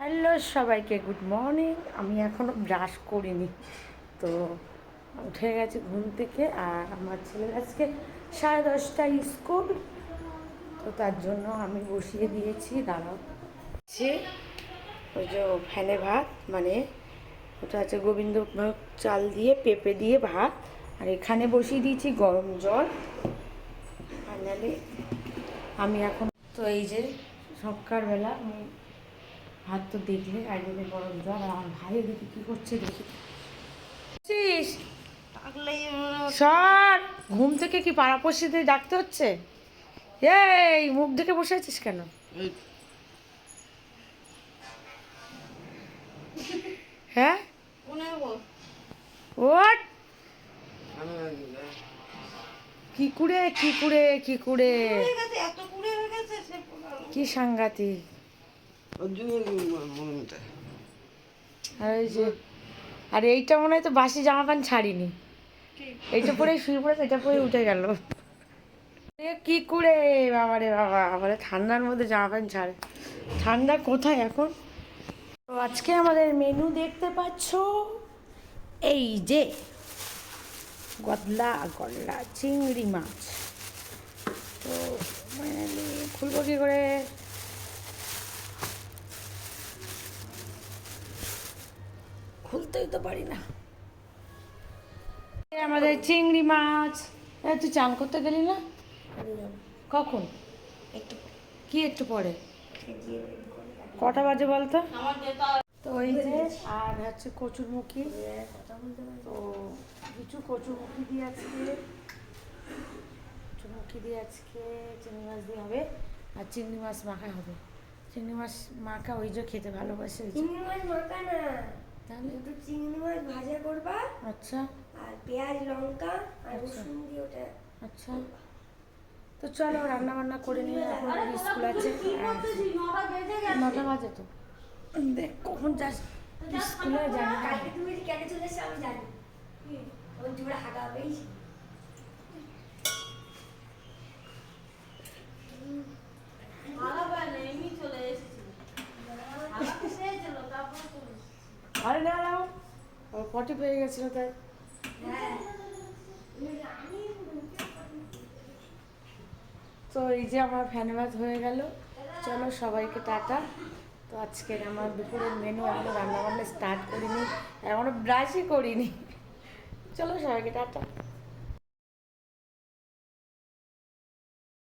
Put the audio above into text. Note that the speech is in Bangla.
হ্যালো সবাইকে গুড মর্নিং। আমি এখনও ব্রাশ করিনি, তো উঠে গেছি ঘুম থেকে। আর আমার ছেলের আজকে 10:30টায় স্কুল, তো তার জন্য আমি বসিয়ে দিয়েছি। দাঁড়াও, সে ওই যে ফ্যানে ভাত, মানে ওটা আছে গোবিন্দভোগ চাল দিয়ে পেঁপে দিয়ে ভাত। আর এখানে বসিয়ে দিয়েছি গরম জল। ফাইনালি আমি এখন তো এই যে সকালবেলা আমি ভাত তো দেখলে একদিনে গরম জল। আর আমার ভাই এদিকে কী করছে দেখি। সর, ঘুম থেকে কি পাড়াপড়শিদের ডাকতে হচ্ছে? এই মুখ দেখে বসে আছিস কেন? হ্যাঁ, ওট কি কুড়ে কি কুড়ে কি কুড়ে, কি সাংঘাতিক। আর ওই যে, আর এইটা মনে হয় তো বাসি জামা প্যান্ট ছাড়িনি, এইটা পরে শুয়ে পড়ে, এটা পরে উঠে গেল। কি করে বাবা রে বাবা, আবার ঠান্ডার মধ্যে জামা প্যান্ট ছাড়ে। ঠান্ডা কোথায় এখন। তো আজকে আমাদের মেনু দেখতে পাচ্ছ, এই যে গলদা গলদা চিংড়ি মাছ। তো ফাইনালি খুলবো কি করে, খুলতেই তো পারি না। আমাদের চিংড়ি মাছ। তুই চান করতে গেলি না? কখন? একটু কি একটু পরে? কটা বাজে বলতো? তো ওই যে, আর হচ্ছে কচুরমুখী। তো কিছু কচুরমুখী দিয়ে আজকে চিংড়ি মাছ দিয়ে হবে। আর চিংড়ি মাছ মাখা হবে। চিংড়ি মাছ মাখা ওই যে খেতে ভালোবাসে। চিংড়ি মাছ মাখা না, তাহলে একটু চিংড়ি মাছ ভাজা করবা। আচ্ছা। আর পেঁয়াজ লঙ্কা আর রসুন দিয়ে ওটা। আচ্ছা, তো চলো রান্না বান্না করে নিয়ে, এখন স্কুল আছে। 9টা বাজে তো, দেখ কখন যাস স্কুলে, জানি না। কালকে তুমি কেন চলে এসছো আমি জানি। ওই জোড়া হাগা হবেই। আরে না না, ওর পটি পেয়ে গেছিল তাই। তো এই যে আমার ফ্যান ভাত হয়ে গেল। চলো সবাইকে টাটা। তো আজকের আমার দুপুরের মেনু, এখনও রান্নাবান্না স্টার্ট করিনি, এখনও ব্রাশই করিনি। চলো সবাইকে টাটা।